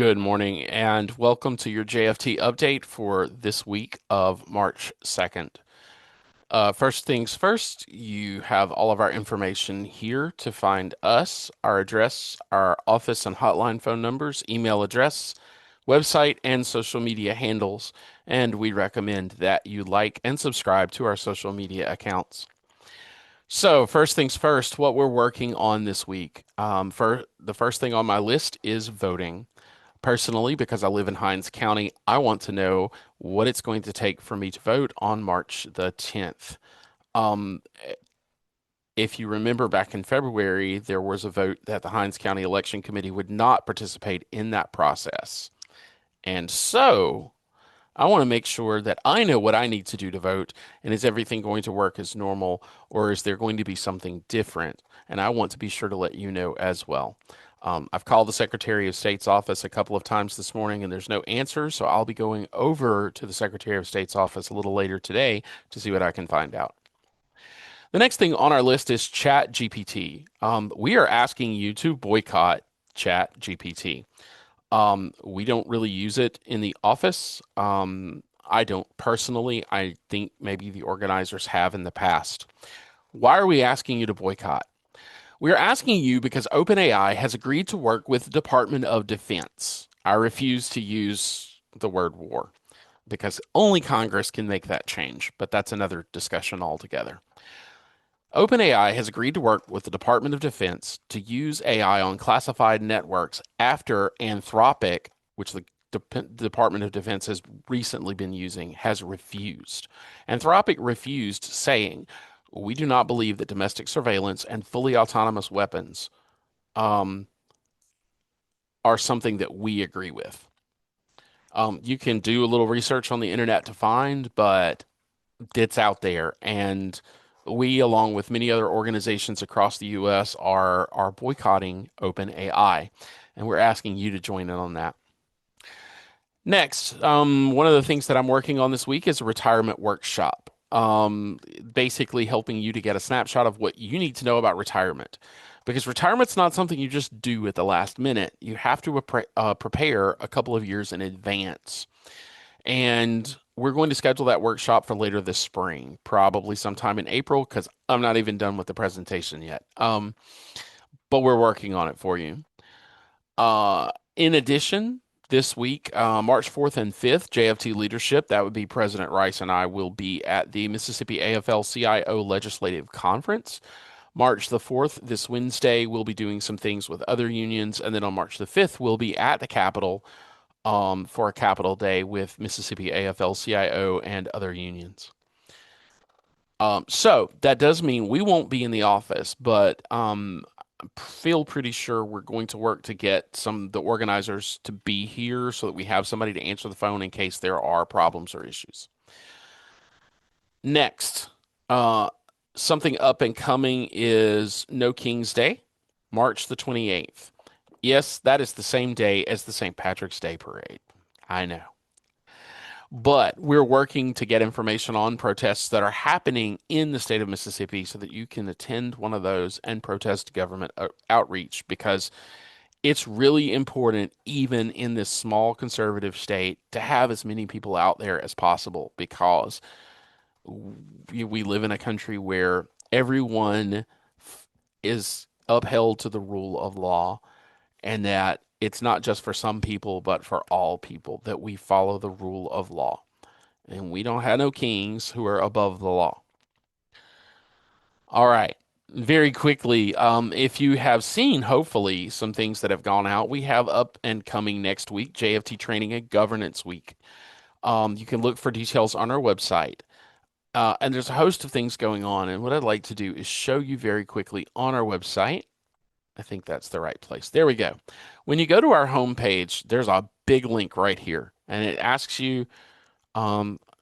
Good morning and welcome to your JFT update for this week of March 2nd. First things first, you have all of our information here to find us, our address, our office and hotline phone numbers, email address, website, and social media handles. And we recommend that you like and subscribe to our social media accounts. So, first things first, what we're working on this week. For the first thing on my list is voting. Personally, because I live in Hinds County, I want to know what it's going to take for me to vote on March the 10th. Um, if you remember back in February, there was a vote that the Hinds County Election Committee would not participate in that process. And so I want to make sure that I know what I need to do to vote. And is everything going to work as normal, or is there going to be something different? And I want to be sure to let you know as well. I've called the Secretary of State's office a couple of times this morning and there's no answer, so I'll be going over to the Secretary of State's office a little later today to see what I can find out. The next thing on our list is Chat GPT. We are asking you to boycott Chat GPT. We don't really use it in the office. I don't personally. I think maybe the organizers have in the past. Why are we asking you to boycott? We're asking you because OpenAI has agreed to work with the Department of Defense. I refuse to use the word war because only Congress can make that change, but that's another discussion altogether. OpenAI has agreed to work with the Department of Defense to use AI on classified networks after Anthropic, which the Department of Defense has recently been using, has refused. Anthropic refused, saying, "We do not believe that domestic surveillance and fully autonomous weapons um, are something that we agree with." You can do a little research on the internet to find, but it's out there, and we, along with many other organizations across the U.S., are boycotting OpenAI, and we're asking you to join in on that. Next, one of the things that I'm working on this week is a retirement workshop. Basically helping you to get a snapshot of what you need to know about retirement. Because retirement's not something you just do at the last minute. You have to prepare a couple of years in advance. And we're going to schedule that workshop for later this spring, probably sometime in April, because I'm not even done with the presentation yet. But we're working on it for you. In addition, this week, March 4th and 5th, JFT leadership, that would be President Rice and I, will be at the Mississippi AFL-CIO Legislative Conference. March the 4th, this Wednesday, we'll be doing some things with other unions. And then on March the 5th, we'll be at the Capitol for a Capitol Day with Mississippi AFL-CIO and other unions. So that does mean we won't be in the office, but feel pretty sure we're going to work to get the organizers to be here so that we have somebody to answer the phone in case there are problems or issues. Next, something up and coming is No King's Day, March the 28th. Yes, that is the same day as the St. Patrick's Day parade. I know. But we're working to get information on protests that are happening in the state of Mississippi so that you can attend one of those and protest government outreach because it's really important, even in this small conservative state, to have as many people out there as possible because we live in a country where everyone is upheld to the rule of law and that it's not just for some people, but for all people, that we follow the rule of law. And we don't have no kings who are above the law. All right. Very quickly, if you have seen, hopefully, some things that have gone out, we have up and coming next week, JFT Training and Governance Week. You can look for details on our website. And there's a host of things going on. And what I'd like to do is show you very quickly on our website. I think that's the right place. There we go. When you go to our homepage, there's a big link right here, and it asks you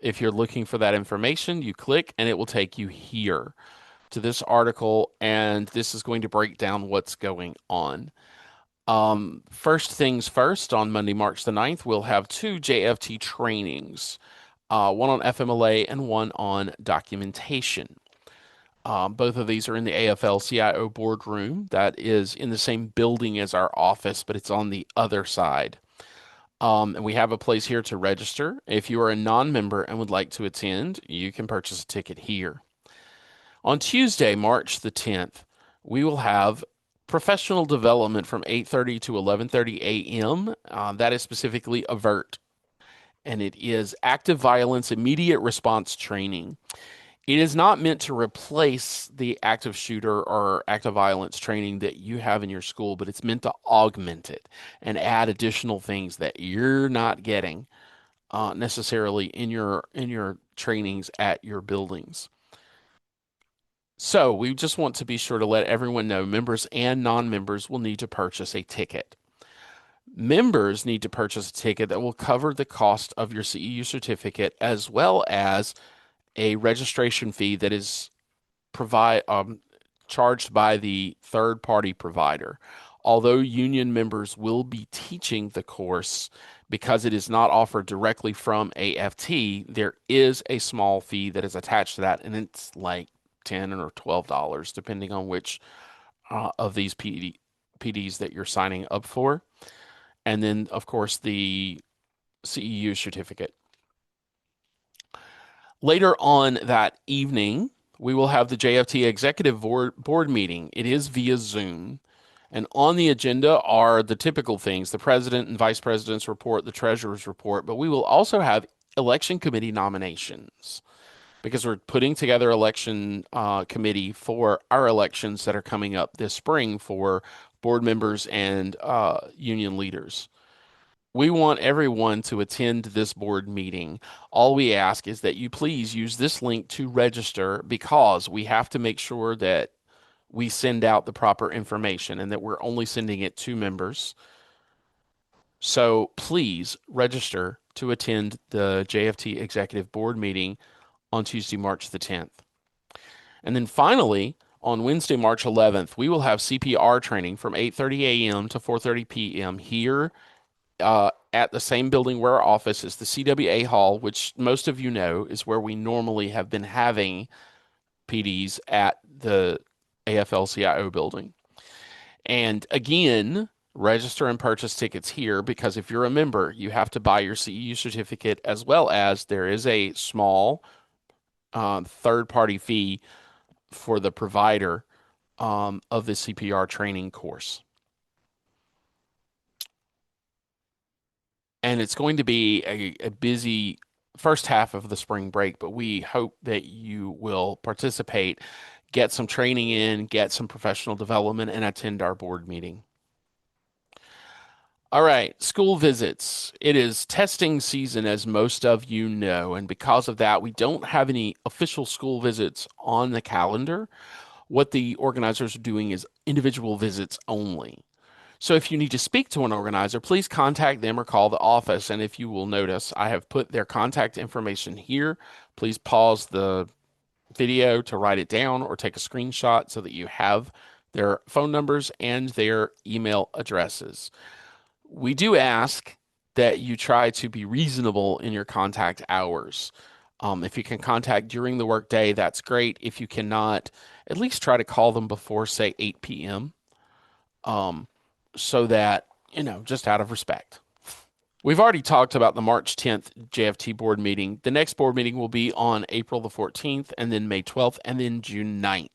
if you're looking for that information. You click, and it will take you here to this article, and this is going to break down what's going on. First things first, on Monday, March the 9th, we'll have two JFT trainings, one on FMLA and one on documentation. Both of these are in the AFL-CIO boardroom that is in the same building as our office, but it's on the other side. And we have a place here to register. If you are a non-member and would like to attend, you can purchase a ticket here. On Tuesday, March the 10th, we will have professional development from 8:30 to 11:30 a.m. That is specifically AVERT, and it is active violence immediate response training. It is not meant to replace the active shooter or active violence training that you have in your school, but it's meant to augment it and add additional things that you're not getting necessarily in your trainings at your buildings. So we just want to be sure to let everyone know members and non-members will need to purchase a ticket. Members need to purchase a ticket that will cover the cost of your CEU certificate as well as a registration fee that is provide charged by the third party provider. Although union members will be teaching the course because it is not offered directly from AFT, there is a small fee that is attached to that, and it's like $10 or $12, depending on which of these PDs that you're signing up for. And then, of course, the CEU certificate. Later on that evening, we will have the JFT Executive Board meeting. It is via Zoom. And on the agenda are the typical things, the president and vice president's report, the treasurer's report, but we will also have election committee nominations because we're putting together election committee for our elections that are coming up this spring for board members and union leaders. We want everyone to attend this board meeting. All we ask is that you please use this link to register because we have to make sure that we send out the proper information and that we're only sending it to members. So please register to attend the JFT Executive Board meeting on Tuesday, March the 10th. And then finally, on Wednesday, March 11th, we will have CPR training from 8:30 a.m. to 4:30 p.m. here at the same building where our office is, the CWA Hall, which most of you know is where we normally have been having PDs at the AFL-CIO building. And again, register and purchase tickets here because if you're a member, you have to buy your CEU certificate as well as there is a small third-party fee for the provider of the CPR training course. And it's going to be a busy first half of the spring break, but we hope that you will participate, get some training in, get some professional development, and attend our board meeting. All right, school visits. It is testing season, as most of you know, and because of that, we don't have any official school visits on the calendar. What the organizers are doing is individual visits only. So if you need to speak to an organizer, please contact them or call the office. And if you will notice, I have put their contact information here. Please pause the video to write it down or take a screenshot so that you have their phone numbers and their email addresses. We do ask that you try to be reasonable in your contact hours. If you can contact during the workday, that's great. If you cannot, at least try to call them before, say, 8 p.m. So that, just out of respect. We've already talked about the March 10th JFT board meeting. The next board meeting will be on April the 14th, and then May 12th, and then June 9th.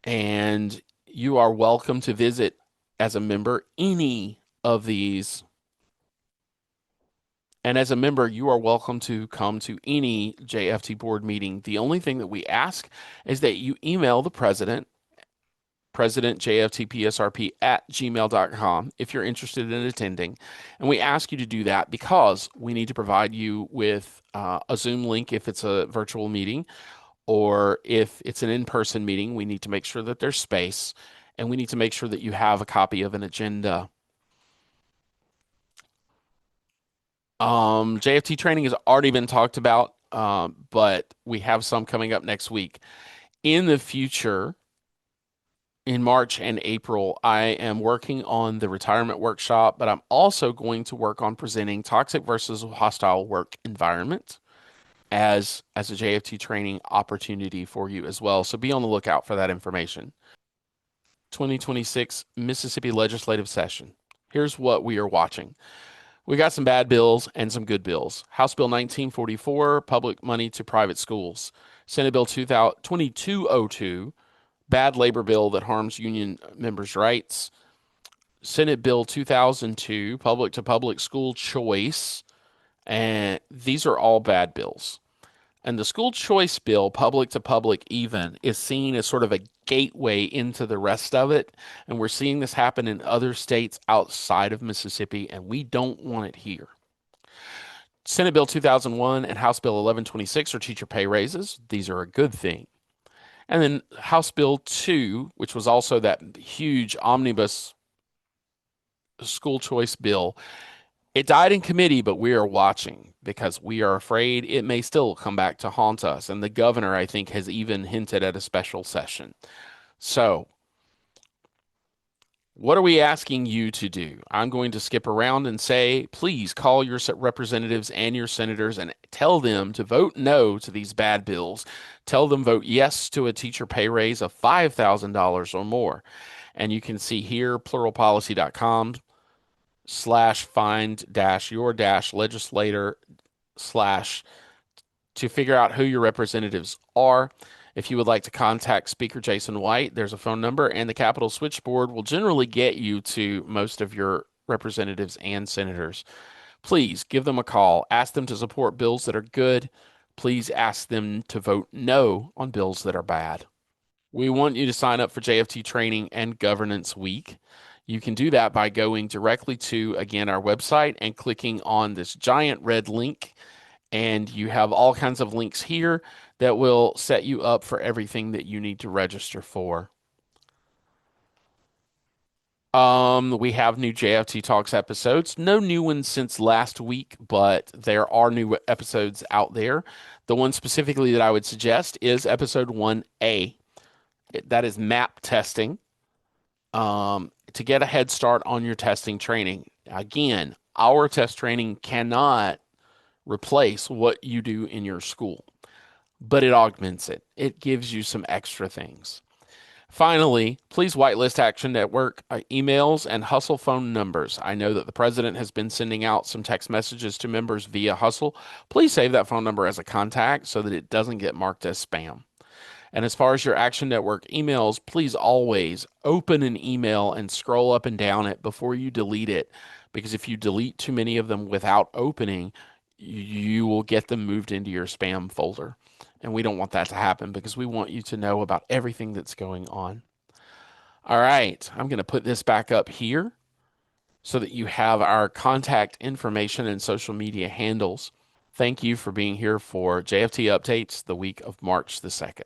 And you are welcome to visit as a member any of these. And as a member, you are welcome to come to any JFT board meeting. The only thing that we ask is that you email the president JFTPSRP@gmail.com if you're interested in attending. And we ask you to do that because we need to provide you with a Zoom link if it's a virtual meeting, or if it's an in-person meeting, we need to make sure that there's space, and we need to make sure that you have a copy of an agenda. JFT training has already been talked about, but we have some coming up next week. In the future, in March and April, I am working on the retirement workshop, but I'm also going to work on presenting toxic versus hostile work environment as a JFT training opportunity for you as well. So be on the lookout for that information. 2026 Mississippi legislative session. Here's what we are watching. We got some bad bills and some good bills. House Bill 1944, public money to private schools. Senate Bill 2202, bad labor bill that harms union members' rights. Senate Bill 2002, public to public school choice. And these are all bad bills. And the school choice bill, public to public even, is seen as sort of a gateway into the rest of it. And we're seeing this happen in other states outside of Mississippi, and we don't want it here. Senate Bill 2001 and House Bill 1126 are teacher pay raises. These are a good thing. And then House Bill 2, which was also that huge omnibus school choice bill, it died in committee, but we are watching because we are afraid it may still come back to haunt us. And the governor, I think, has even hinted at a special session. So, what are we asking you to do? I'm going to skip around and say, please call your representatives and your senators and tell them to vote no to these bad bills. Tell them vote yes to a teacher pay raise of $5,000 or more. And you can see here, pluralpolicy.com/find-your-legislator/ to figure out who your representatives are. If you would like to contact Speaker Jason White, there's a phone number, and the Capitol switchboard will generally get you to most of your representatives and senators. Please give them a call. Ask them to support bills that are good. Please ask them to vote no on bills that are bad. We want you to sign up for JFT Training and Governance Week. You can do that by going directly to, again, our website and clicking on this giant red link. And you have all kinds of links here that will set you up for everything that you need to register for. We have new JFT Talks episodes. No new ones since last week, but there are new episodes out there. The one specifically that I would suggest is episode 1A. That is map testing. To get a head start on your testing training. Again, our test training cannot replace what you do in your school, but it augments it. It gives you some extra things. Finally, please whitelist Action Network emails and Hustle phone numbers. I know that the president has been sending out some text messages to members via Hustle. Please save that phone number as a contact so that it doesn't get marked as spam. And as far as your Action Network emails, please always open an email and scroll up and down it before you delete it. Because if you delete too many of them without opening, you will get them moved into your spam folder. And we don't want that to happen because we want you to know about everything that's going on. All right, I'm going to put this back up here so that you have our contact information and social media handles. Thank you for being here for JFT Updates the week of March the 2nd.